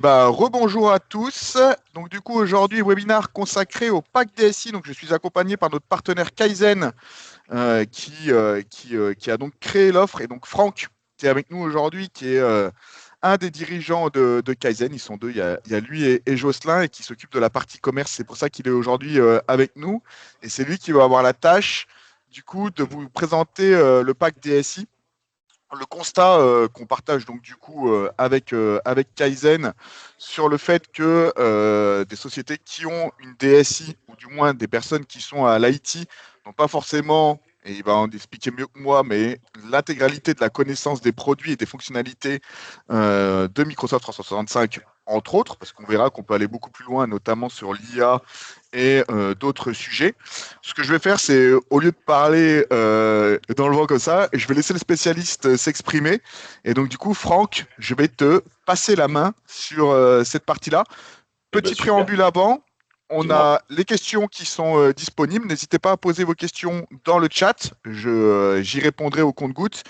Rebonjour à tous. Donc du coup aujourd'hui webinaire consacré au pack DSI. Donc je suis accompagné par notre partenaire Kaizen qui a donc créé l'offre et donc Franck qui est avec nous aujourd'hui qui est un des dirigeants de Kaizen. Ils sont deux. Il y a lui et Jocelyn et qui s'occupe de la partie commerce. C'est pour ça qu'il est aujourd'hui avec nous et c'est lui qui va avoir la tâche du coup de vous présenter le pack DSI. Le constat qu'on partage donc du coup avec Kaizen sur le fait que des sociétés qui ont une DSI ou du moins des personnes qui sont à l'IT n'ont pas forcément, et il va en expliquer mieux que moi, mais l'intégralité de la connaissance des produits et des fonctionnalités de Microsoft 365 entre autres, parce qu'on verra qu'on peut aller beaucoup plus loin, notamment sur l'IA et d'autres sujets. Ce que je vais faire, c'est au lieu de parler dans le vent comme ça, je vais laisser le spécialiste s'exprimer. Et donc, du coup, Franck, je vais te passer la main sur cette partie-là. Petit Super, préambule avant, on dis-moi. a les questions qui sont disponibles. N'hésitez pas à poser vos questions dans le chat. J'y répondrai au compte-gouttes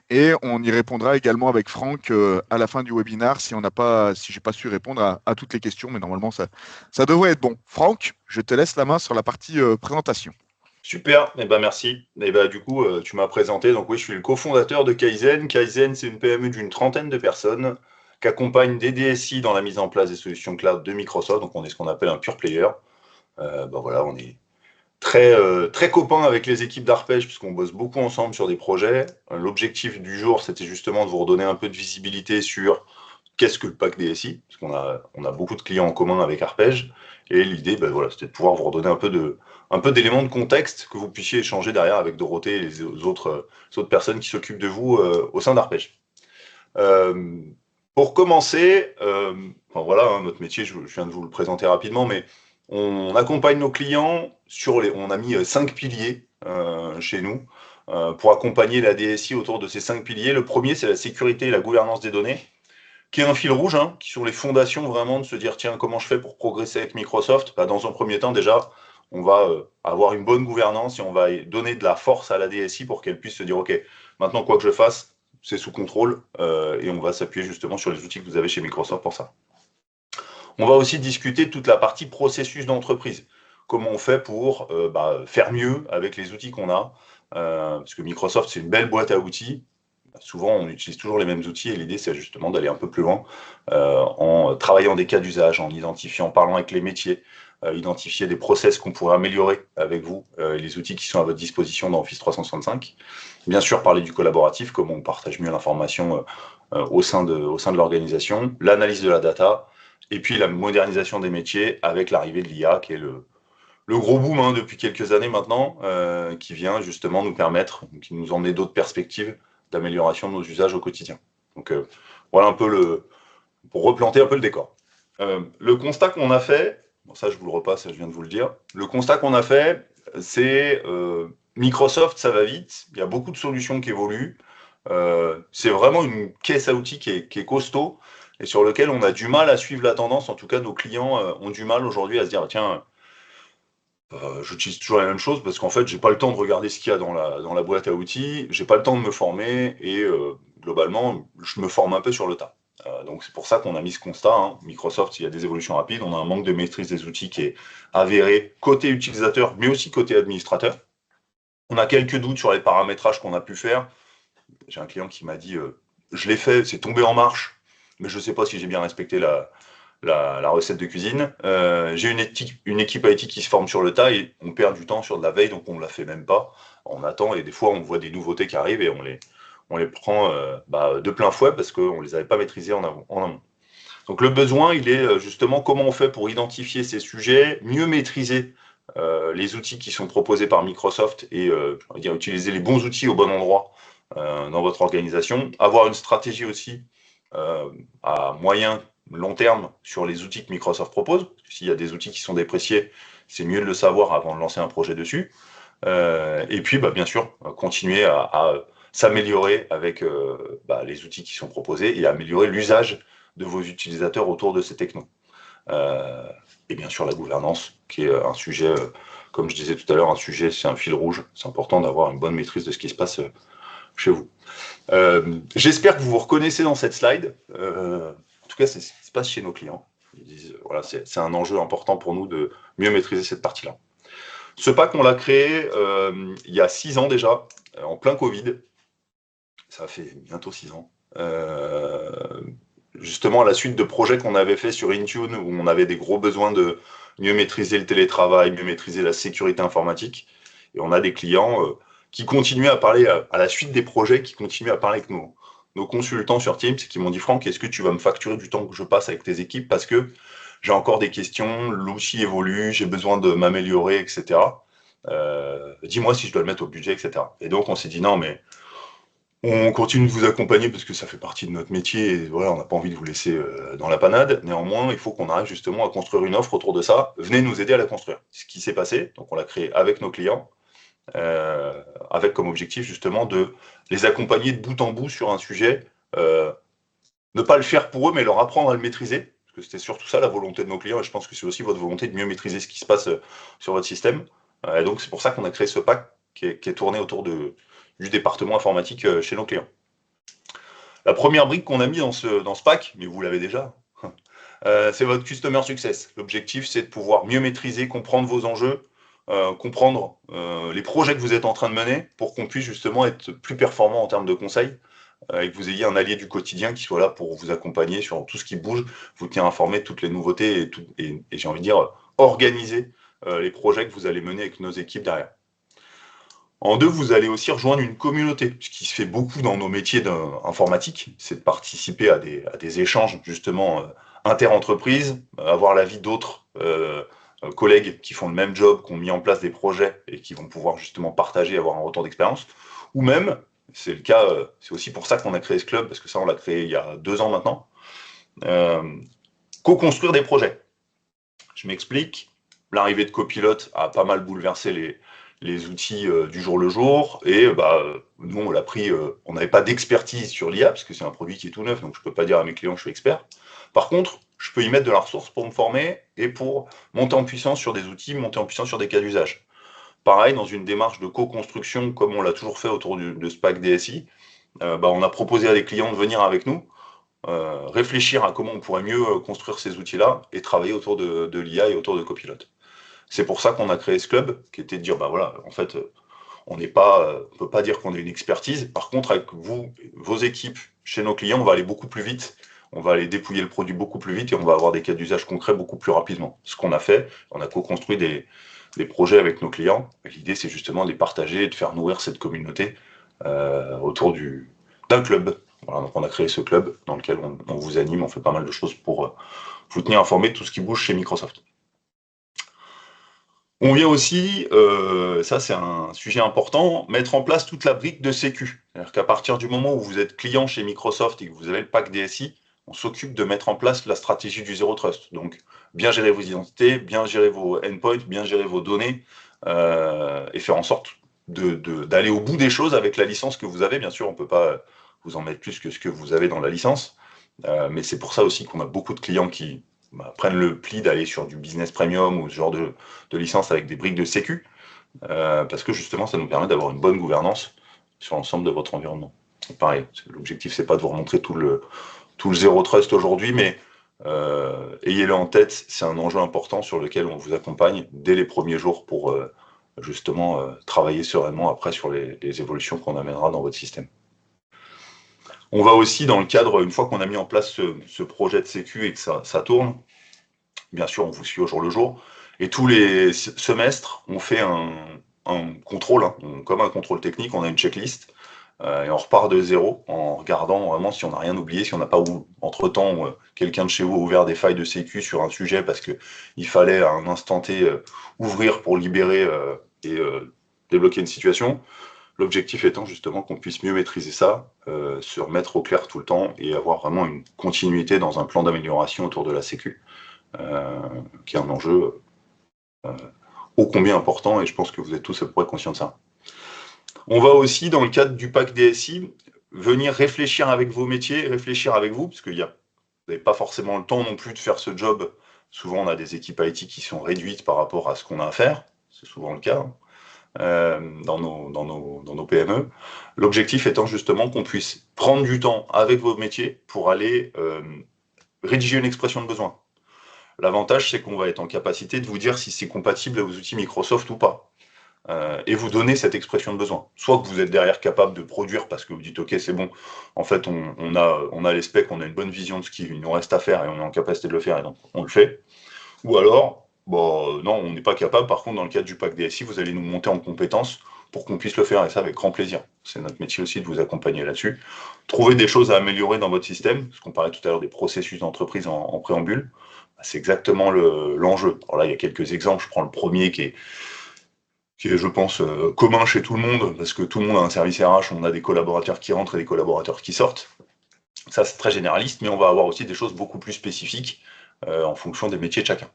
et on y répondra également avec Franck à la fin du webinaire si j'ai pas su répondre à toutes les questions. Mais normalement, ça devrait être bon. Franck, je te laisse la main sur la partie présentation. Super, merci. Du coup, tu m'as présenté. Donc oui, je suis le cofondateur de Kaizen. Kaizen, c'est une PME d'une trentaine de personnes qui accompagne des DSI dans la mise en place des solutions cloud de Microsoft. Donc on est ce qu'on appelle un pure player. Voilà, on est très copains avec les équipes d'Arpège puisqu'on bosse beaucoup ensemble sur des projets. L'objectif du jour, c'était justement de vous redonner un peu de visibilité sur qu'est-ce que le pack DSI, parce qu'on a beaucoup de clients en commun avec Arpège. Et l'idée, voilà, c'était de pouvoir vous redonner un peu d'éléments de contexte que vous puissiez échanger derrière avec Dorothée et les autres personnes qui s'occupent de vous au sein d'Arpège. Pour commencer, voilà, hein, notre métier, je viens de vous le présenter rapidement, mais on accompagne nos clients on a mis 5 piliers chez nous pour accompagner la DSI autour de ces 5 piliers. Le premier, c'est la sécurité et la gouvernance des données, qui est un fil rouge, hein, qui sont les fondations vraiment de se dire, tiens, comment je fais pour progresser avec Microsoft? Dans un premier temps, déjà, on va avoir une bonne gouvernance et on va donner de la force à la DSI pour qu'elle puisse se dire, OK, maintenant, quoi que je fasse, c'est sous contrôle et on va s'appuyer justement sur les outils que vous avez chez Microsoft pour ça. On va aussi discuter de toute la partie processus d'entreprise. Comment on fait pour faire mieux avec les outils qu'on a, parce que Microsoft, c'est une belle boîte à outils. Souvent, on utilise toujours les mêmes outils et l'idée, c'est justement d'aller un peu plus loin en travaillant des cas d'usage, en identifiant, en parlant avec les métiers, identifier des process qu'on pourrait améliorer avec vous, les outils qui sont à votre disposition dans Office 365. Bien sûr, parler du collaboratif, comment on partage mieux l'information au sein de l'organisation, l'analyse de la data, et puis la modernisation des métiers avec l'arrivée de l'IA, qui est le gros boom hein, depuis quelques années maintenant, qui vient justement nous permettre, qui nous emmener d'autres perspectives d'amélioration de nos usages au quotidien. Donc voilà un peu pour replanter un peu le décor. Le constat qu'on a fait, bon, ça je vous le repasse, je viens de vous le dire, le constat qu'on a fait, c'est Microsoft, ça va vite, il y a beaucoup de solutions qui évoluent, c'est vraiment une caisse à outils qui est costaud et sur lequel on a du mal à suivre la tendance, en tout cas nos clients ont du mal aujourd'hui à se dire, tiens, j'utilise toujours la même chose parce qu'en fait, j'ai pas le temps de regarder ce qu'il y a dans la boîte à outils, j'ai pas le temps de me former et globalement, je me forme un peu sur le tas. Donc c'est pour ça qu'on a mis ce constat. Hein. Microsoft, il y a des évolutions rapides, on a un manque de maîtrise des outils qui est avéré côté utilisateur, mais aussi côté administrateur. On a quelques doutes sur les paramétrages qu'on a pu faire. J'ai un client qui m'a dit je l'ai fait, c'est tombé en marche, mais je sais pas si j'ai bien respecté la recette de cuisine. J'ai une équipe IT qui se forme sur le tas et on perd du temps sur de la veille, donc on ne la fait même pas. On attend et des fois on voit des nouveautés qui arrivent et on les prend de plein fouet parce qu'on ne les avait pas maîtrisées en amont. Donc le besoin, il est justement comment on fait pour identifier ces sujets, mieux maîtriser les outils qui sont proposés par Microsoft et on va dire, utiliser les bons outils au bon endroit dans votre organisation, avoir une stratégie aussi à moyen long terme sur les outils que Microsoft propose. S'il y a des outils qui sont dépréciés, c'est mieux de le savoir avant de lancer un projet dessus. Et puis, bien sûr, continuer à s'améliorer avec les outils qui sont proposés et améliorer l'usage de vos utilisateurs autour de ces technos. Et bien sûr, la gouvernance, qui est un sujet, comme je disais tout à l'heure, c'est un fil rouge. C'est important d'avoir une bonne maîtrise de ce qui se passe chez vous. J'espère que vous vous reconnaissez dans cette slide. En tout cas, c'est ce qui se passe chez nos clients. Ils disent, voilà, c'est un enjeu important pour nous de mieux maîtriser cette partie-là. Ce pack, on l'a créé il y a 6 ans déjà, en plein Covid. Ça fait bientôt 6 ans. Justement, à la suite de projets qu'on avait fait sur Intune, où on avait des gros besoins de mieux maîtriser le télétravail, mieux maîtriser la sécurité informatique. Et on a des clients qui continuent à parler, à la suite des projets, qui continuent à parler avec nos consultants sur Teams, qui m'ont dit, Franck, est-ce que tu vas me facturer du temps que je passe avec tes équipes, parce que j'ai encore des questions, l'outil évolue, j'ai besoin de m'améliorer, etc. Dis-moi si je dois le mettre au budget, etc. Et donc, on s'est dit, non, mais on continue de vous accompagner parce que ça fait partie de notre métier et voilà, on n'a pas envie de vous laisser dans la panade. Néanmoins, il faut qu'on arrive justement à construire une offre autour de ça. Venez nous aider à la construire. Ce qui s'est passé, donc on l'a créé avec nos clients, avec comme objectif justement de les accompagner de bout en bout sur un sujet, ne pas le faire pour eux, mais leur apprendre à le maîtriser. Parce que c'était surtout ça la volonté de nos clients et je pense que c'est aussi votre volonté de mieux maîtriser ce qui se passe sur votre système. Et donc c'est pour ça qu'on a créé ce pack qui est tourné autour du département informatique chez nos clients. La première brique qu'on a mis dans ce pack, mais vous l'avez déjà, c'est votre Customer Success. L'objectif, c'est de pouvoir mieux maîtriser, comprendre vos enjeux, comprendre les projets que vous êtes en train de mener pour qu'on puisse justement être plus performant en termes de conseils et que vous ayez un allié du quotidien qui soit là pour vous accompagner sur tout ce qui bouge, vous tenir informé de toutes les nouveautés et j'ai envie de dire organiser les projets que vous allez mener avec nos équipes derrière. En 2, vous allez aussi rejoindre une communauté. Ce qui se fait beaucoup dans nos métiers informatiques, c'est de participer à des échanges justement inter-entreprises, avoir l'avis d'autres collègues qui font le même job, qui ont mis en place des projets et qui vont pouvoir justement partager, avoir un retour d'expérience. Ou même, c'est le cas, c'est aussi pour ça qu'on a créé ce club, parce que ça on l'a créé il y a 2 ans maintenant, co-construire des projets. Je m'explique, l'arrivée de Copilot a pas mal bouleversé les outils du jour le jour, et nous on l'a pris, on n'avait pas d'expertise sur l'IA, parce que c'est un produit qui est tout neuf, donc je ne peux pas dire à mes clients que je suis expert. Par contre, je peux y mettre de la ressource pour me former et pour monter en puissance sur des outils, monter en puissance sur des cas d'usage. Pareil, dans une démarche de co-construction, comme on l'a toujours fait autour de ce pack DSI, on a proposé à des clients de venir avec nous, réfléchir à comment on pourrait mieux construire ces outils-là et travailler autour de l'IA et autour de Copilot. C'est pour ça qu'on a créé ce club, qui était de dire, voilà, en fait, on ne peut pas dire qu'on a une expertise. Par contre, avec vous, vos équipes, chez nos clients, on va aller beaucoup plus vite. On va aller dépouiller le produit beaucoup plus vite et on va avoir des cas d'usage concrets beaucoup plus rapidement. Ce qu'on a fait, on a co-construit des projets avec nos clients. L'idée, c'est justement de les partager et de faire nourrir cette communauté autour d'un club. Voilà, donc on a créé ce club dans lequel on vous anime, on fait pas mal de choses pour vous tenir informé de tout ce qui bouge chez Microsoft. On vient aussi, ça c'est un sujet important, mettre en place toute la brique de sécu. C'est-à-dire qu'à partir du moment où vous êtes client chez Microsoft et que vous avez le pack DSI, on s'occupe de mettre en place la stratégie du Zero Trust. Donc, bien gérer vos identités, bien gérer vos endpoints, bien gérer vos données, et faire en sorte d'aller au bout des choses avec la licence que vous avez. Bien sûr, on ne peut pas vous en mettre plus que ce que vous avez dans la licence, mais c'est pour ça aussi qu'on a beaucoup de clients qui prennent le pli d'aller sur du business premium ou ce genre de licence avec des briques de sécu, parce que justement, ça nous permet d'avoir une bonne gouvernance sur l'ensemble de votre environnement. Et pareil, l'objectif, c'est pas de vous remontrer tout le Zero Trust aujourd'hui, mais ayez-le en tête, c'est un enjeu important sur lequel on vous accompagne dès les premiers jours pour justement travailler sereinement après sur les évolutions qu'on amènera dans votre système. On va aussi, dans le cadre, une fois qu'on a mis en place ce projet de sécu et que ça tourne, bien sûr, on vous suit au jour le jour, et tous les semestres, on fait un contrôle, comme un contrôle technique, on a une checklist, et on repart de zéro en regardant vraiment si on n'a rien oublié, si on n'a pas, entre-temps, quelqu'un de chez vous a ouvert des failles de sécu sur un sujet parce qu'il fallait à un instant T ouvrir pour libérer et débloquer une situation. L'objectif étant justement qu'on puisse mieux maîtriser ça, se remettre au clair tout le temps et avoir vraiment une continuité dans un plan d'amélioration autour de la sécu, qui est un enjeu ô combien important et je pense que vous êtes tous à peu près conscients de ça. On va aussi, dans le cadre du pack DSI, venir réfléchir avec vos métiers, réfléchir avec vous, parce que vous n'avez pas forcément le temps non plus de faire ce job. Souvent, on a des équipes IT qui sont réduites par rapport à ce qu'on a à faire, c'est souvent le cas. Dans nos PME. L'objectif étant justement qu'on puisse prendre du temps avec vos métiers pour aller rédiger une expression de besoin. L'avantage, c'est qu'on va être en capacité de vous dire si c'est compatible aux outils Microsoft ou pas. Et vous donner cette expression de besoin. Soit que vous êtes derrière capable de produire parce que vous dites ok c'est bon, en fait on a les specs, on a une bonne vision de ce qu'il nous reste à faire et on est en capacité de le faire et donc on le fait. Ou alors, bon, non, on n'est pas capable, par contre dans le cadre du pack DSI, vous allez nous monter en compétences pour qu'on puisse le faire et ça avec grand plaisir. C'est notre métier aussi de vous accompagner là-dessus. Trouver des choses à améliorer dans votre système, parce qu'on parlait tout à l'heure des processus d'entreprise en préambule, c'est exactement l'enjeu. Alors là, il y a quelques exemples, je prends le premier qui est, je pense, commun chez tout le monde, parce que tout le monde a un service RH, on a des collaborateurs qui rentrent et des collaborateurs qui sortent. Ça, c'est très généraliste, mais on va avoir aussi des choses beaucoup plus spécifiques en fonction des métiers de chacun.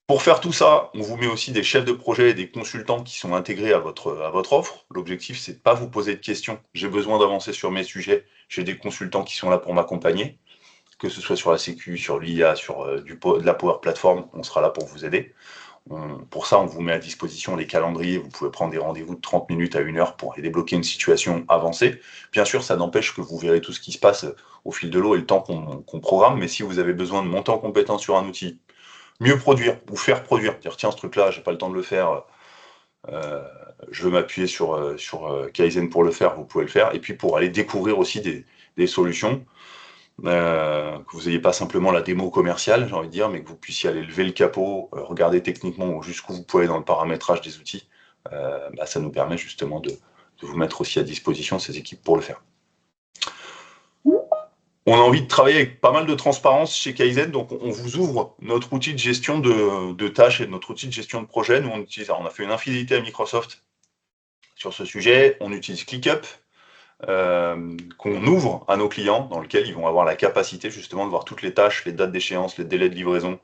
Pour faire tout ça, on vous met aussi des chefs de projet et des consultants qui sont intégrés à votre offre. L'objectif, c'est de ne pas vous poser de questions. J'ai besoin d'avancer sur mes sujets. J'ai des consultants qui sont là pour m'accompagner, que ce soit sur la Sécu, sur l'IA, sur de la Power Platform, on sera là pour vous aider. Pour ça, on vous met à disposition les calendriers. Vous pouvez prendre des rendez-vous de 30 minutes à 1 heure pour aller débloquer une situation avancée. Bien sûr, ça n'empêche que vous verrez tout ce qui se passe au fil de l'eau et le temps qu'on programme. Mais si vous avez besoin de monter en compétence sur un outil, mieux produire ou faire produire, dire tiens, ce truc-là, j'ai pas le temps de le faire, je veux m'appuyer sur Kaizen pour le faire, vous pouvez le faire. Et puis pour aller découvrir aussi des solutions. Que vous n'ayez pas simplement la démo commerciale, j'ai envie de dire, mais que vous puissiez aller lever le capot, regarder techniquement jusqu'où vous pouvez dans le paramétrage des outils, ça nous permet justement de vous mettre aussi à disposition ces équipes pour le faire. On a envie de travailler avec pas mal de transparence chez Kaizen, donc on vous ouvre notre outil de gestion de tâches et notre outil de gestion de projet. Nous, on a fait une infidélité à Microsoft sur ce sujet. On utilise ClickUp, qu'on ouvre à nos clients, dans lequel ils vont avoir la capacité justement de voir toutes les tâches, les dates d'échéance, les délais de livraison.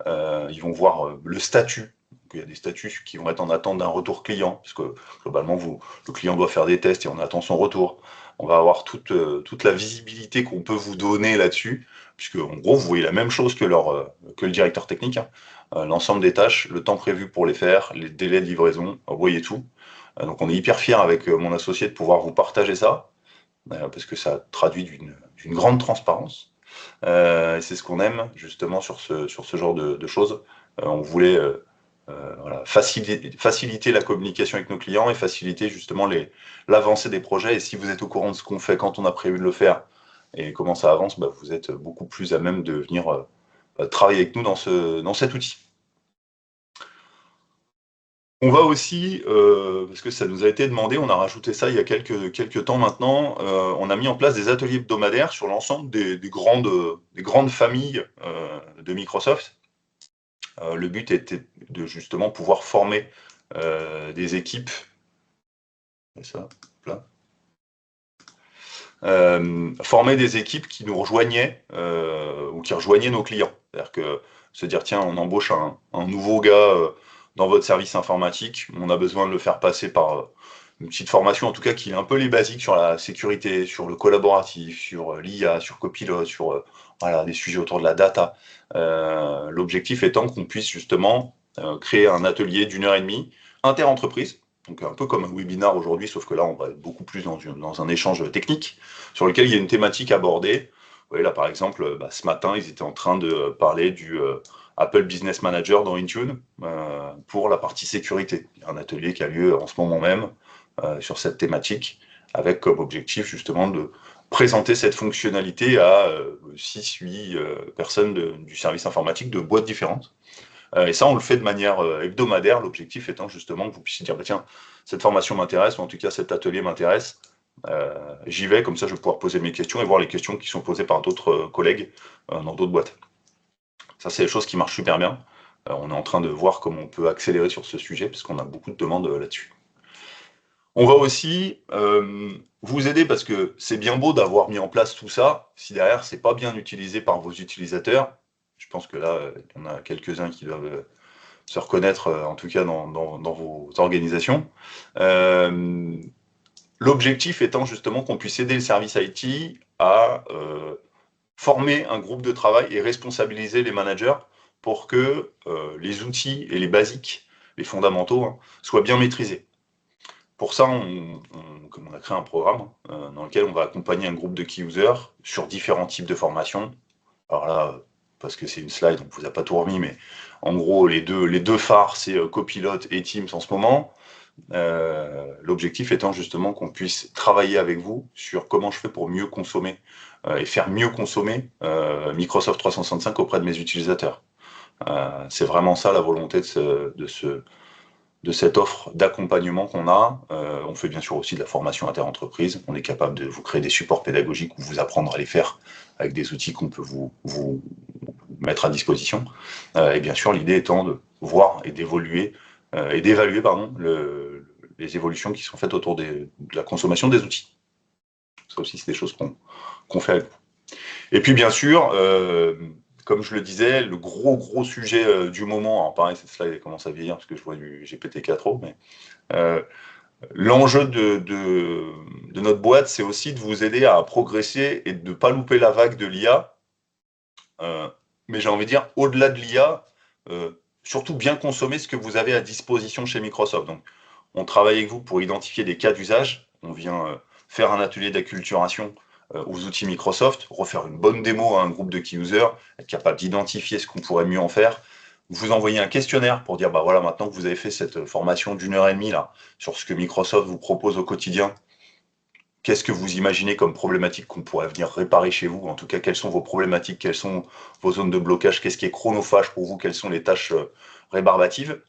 Ils vont voir le statut. Donc, il y a des statuts qui vont être en attente d'un retour client, parce que globalement, le client doit faire des tests et on attend son retour. On va avoir toute la visibilité qu'on peut vous donner là-dessus, puisque en gros, vous voyez la même chose que le directeur technique. L'ensemble des tâches, le temps prévu pour les faire, les délais de livraison, vous voyez tout. Donc on est hyper fiers avec mon associé de pouvoir vous partager ça, parce que ça traduit d'une grande transparence. Et c'est ce qu'on aime justement sur ce genre de choses. On voulait faciliter la communication avec nos clients et faciliter justement l'avancée des projets. Et si vous êtes au courant de ce qu'on fait quand on a prévu de le faire et comment ça avance, vous êtes beaucoup plus à même de venir travailler avec nous dans cet outil. On va aussi, parce que ça nous a été demandé, on a rajouté ça il y a quelques temps maintenant, on a mis en place des ateliers hebdomadaires sur l'ensemble des grandes familles de Microsoft. Le but était de justement pouvoir former des équipes. Former des équipes qui nous rejoignaient ou qui rejoignaient nos clients. C'est-à-dire que se dire tiens, on embauche un nouveau gars dans votre service informatique, on a besoin de le faire passer par une petite formation, en tout cas qui est un peu les basiques sur la sécurité, sur le collaboratif, sur l'IA, sur Copilot, sur des sujets autour de la data. L'objectif étant qu'on puisse justement créer un atelier d'1 h 30 inter-entreprise, donc un peu comme un webinar aujourd'hui, sauf que là on va être beaucoup plus dans un échange technique, sur lequel il y a une thématique abordée. Vous voyez là par exemple, ce matin ils étaient en train de parler du Apple Business Manager dans Intune pour la partie sécurité. Il y a un atelier qui a lieu en ce moment même sur cette thématique, avec comme objectif justement de présenter cette fonctionnalité à 6-8 personnes du service informatique de boîtes différentes. Et ça, on le fait de manière hebdomadaire, l'objectif étant justement que vous puissiez dire, tiens, cette formation m'intéresse, ou en tout cas cet atelier m'intéresse, j'y vais, comme ça je vais pouvoir poser mes questions et voir les questions qui sont posées par d'autres collègues dans d'autres boîtes. Ça, c'est des choses qui marchent super bien. On est en train de voir comment on peut accélérer sur ce sujet, parce qu'on a beaucoup de demandes là-dessus. On va aussi vous aider, parce que c'est bien beau d'avoir mis en place tout ça, si derrière, c'est pas bien utilisé par vos utilisateurs. Je pense que là, il y en a quelques-uns qui doivent se reconnaître, en tout cas dans vos organisations. L'objectif étant justement qu'on puisse aider le service IT à former un groupe de travail et responsabiliser les managers pour que les outils et les basiques, les fondamentaux, soient bien maîtrisés. pour ça, comme on a créé un programme dans lequel on va accompagner un groupe de key users sur différents types de formations. Alors là, parce que c'est une slide, on ne vous a pas tout remis, mais en gros, les deux phares, c'est Copilot et Teams en ce moment. L'objectif étant justement qu'on puisse travailler avec vous sur comment je fais pour mieux consommer et faire mieux consommer Microsoft 365 auprès de mes utilisateurs. C'est vraiment ça la volonté de cette offre d'accompagnement qu'on a. On fait bien sûr aussi de la formation inter-entreprise. On est capable de vous créer des supports pédagogiques ou vous apprendre à les faire avec des outils qu'on peut vous mettre à disposition. Et bien sûr, l'idée étant de voir et d'évaluer les évolutions qui sont faites autour de la consommation des outils. Ça aussi, c'est des choses qu'on fait avec vous. Et puis, bien sûr, comme je le disais, le gros sujet du moment, alors pareil, cette slide commence à vieillir parce que je vois du GPT-4o, mais l'enjeu de notre boîte, c'est aussi de vous aider à progresser et de ne pas louper la vague de l'IA. Mais j'ai envie de dire, au-delà de l'IA, surtout bien consommer ce que vous avez à disposition chez Microsoft. Donc, on travaille avec vous pour identifier des cas d'usage. On vient faire un atelier d'acculturation aux outils Microsoft, refaire une bonne démo à un groupe de key users, être capable d'identifier ce qu'on pourrait mieux en faire. Vous envoyez un questionnaire pour dire, bah voilà, maintenant que vous avez fait cette formation d'1h30 là, sur ce que Microsoft vous propose au quotidien, qu'est-ce que vous imaginez comme problématique qu'on pourrait venir réparer chez vous? En tout cas, quelles sont vos problématiques? Quelles sont vos zones de blocage? Qu'est-ce qui est chronophage pour vous? Quelles sont les tâches rébarbatives?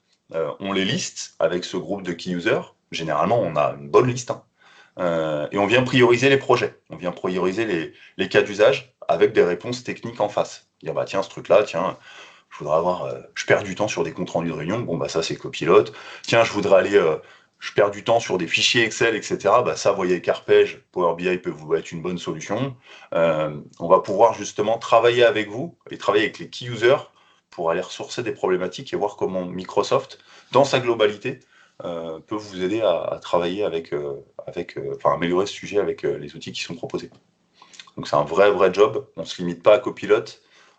On les liste avec ce groupe de key users. Généralement, on a une bonne liste. Et on vient prioriser les projets. On vient prioriser les cas d'usage avec des réponses techniques en face. Dire, bah tiens, ce truc-là, tiens, je voudrais avoir... je perds du temps sur des comptes rendus de réunion. Bon, bah ça, c'est Copilot. Tiens, je voudrais aller... je perds du temps sur des fichiers Excel, etc. Bah ça, voyez, Carpege, Power BI peut vous être une bonne solution. On va pouvoir justement travailler avec vous et travailler avec les key users pour aller ressourcer des problématiques et voir comment Microsoft, dans sa globalité, peut vous aider à travailler enfin, améliorer ce sujet avec les outils qui sont proposés. Donc c'est un vrai job. On ne se limite pas à Copilot.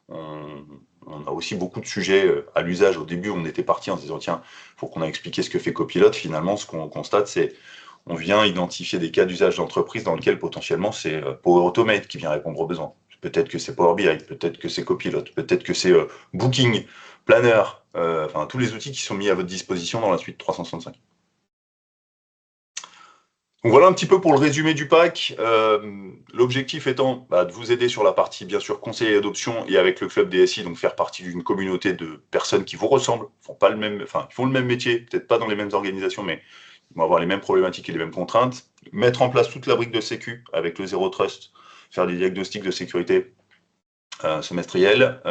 On a aussi beaucoup de sujets à l'usage. Au début, on était parti en se disant, tiens, il faut qu'on a expliqué ce que fait Copilot. Finalement, ce qu'on constate, c'est on vient identifier des cas d'usage d'entreprise dans lesquels potentiellement c'est Power Automate qui vient répondre aux besoins. Peut-être que c'est Power BI, peut-être que c'est Copilot, peut-être que c'est Booking, Planner, enfin tous les outils qui sont mis à votre disposition dans la suite 365. Donc voilà un petit peu pour le résumé du pack. L'objectif étant de vous aider sur la partie, bien sûr, conseil et adoption et avec le club DSI, donc faire partie d'une communauté de personnes qui vous ressemblent, qui font le même métier, peut-être pas dans les mêmes organisations, mais ils vont avoir les mêmes problématiques et les mêmes contraintes. Mettre en place toute la brique de sécu avec le Zero Trust, faire des diagnostics de sécurité semestriels,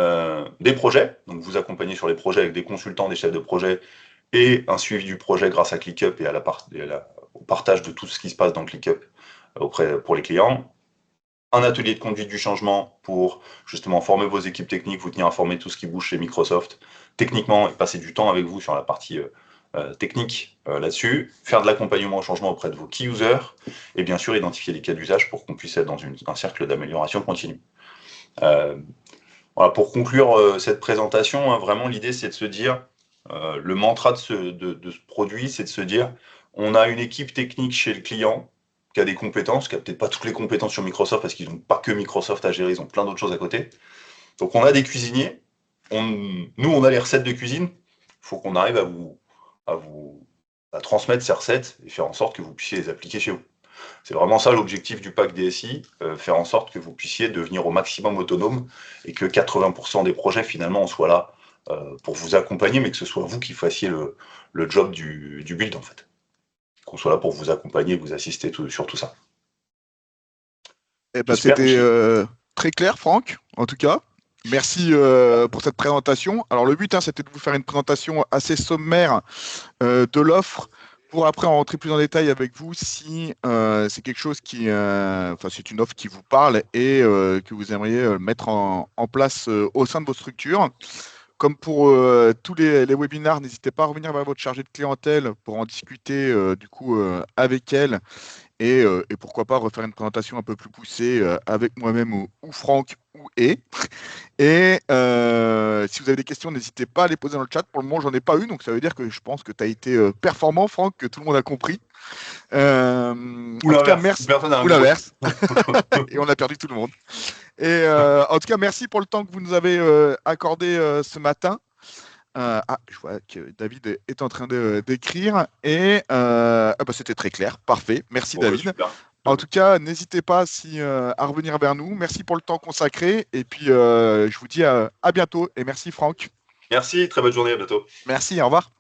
des projets, donc vous accompagner sur les projets avec des consultants, des chefs de projet et un suivi du projet grâce à ClickUp et au partage de tout ce qui se passe dans ClickUp pour les clients. Un atelier de conduite du changement pour justement former vos équipes techniques, vous tenir informé de tout ce qui bouge chez Microsoft techniquement et passer du temps avec vous sur la partie technique là-dessus, faire de l'accompagnement au changement auprès de vos key users et bien sûr identifier les cas d'usage pour qu'on puisse être dans un cercle d'amélioration continue. Voilà, pour conclure cette présentation, vraiment l'idée c'est de se dire, le mantra de ce produit, c'est de se dire, on a une équipe technique chez le client qui a des compétences, qui a peut-être pas toutes les compétences sur Microsoft parce qu'ils n'ont pas que Microsoft à gérer, ils ont plein d'autres choses à côté. Donc on a des cuisiniers, nous on a les recettes de cuisine, il faut qu'on arrive à transmettre ces recettes et faire en sorte que vous puissiez les appliquer chez vous. C'est vraiment ça l'objectif du pack DSI, faire en sorte que vous puissiez devenir au maximum autonome et que 80% des projets finalement soient là pour vous accompagner, mais que ce soit vous qui fassiez le job du build en fait. Qu'on soit là pour vous accompagner, vous assister sur tout ça. Eh ben, c'était très clair, Franck, en tout cas. Merci pour cette présentation. Alors, le but, c'était de vous faire une présentation assez sommaire de l'offre pour après en rentrer plus en détail avec vous si c'est quelque chose c'est une offre qui vous parle et que vous aimeriez mettre en place au sein de vos structures. Comme pour tous les webinars, n'hésitez pas à revenir vers votre chargée de clientèle pour en discuter avec elle et pourquoi pas refaire une présentation un peu plus poussée avec moi-même ou Franck ou Et si vous avez des questions, n'hésitez pas à les poser dans le chat. Pour le moment, j'en ai pas eu, donc ça veut dire que je pense que tu as été performant, Franck, que tout le monde a compris. Ou En tout cas, l'inverse. merci. Personne n'a un Ou gros. l'inverse. Et on a perdu tout le monde. Et en tout cas, merci pour le temps que vous nous avez accordé ce matin. Je vois que David est en train d'écrire. Et c'était très clair. Parfait. Merci, Bon, bah, David. super. En tout cas, n'hésitez pas à revenir vers nous. Merci pour le temps consacré. Et puis, je vous dis à bientôt. Et merci, Franck. Merci, très bonne journée, à bientôt. Merci, au revoir.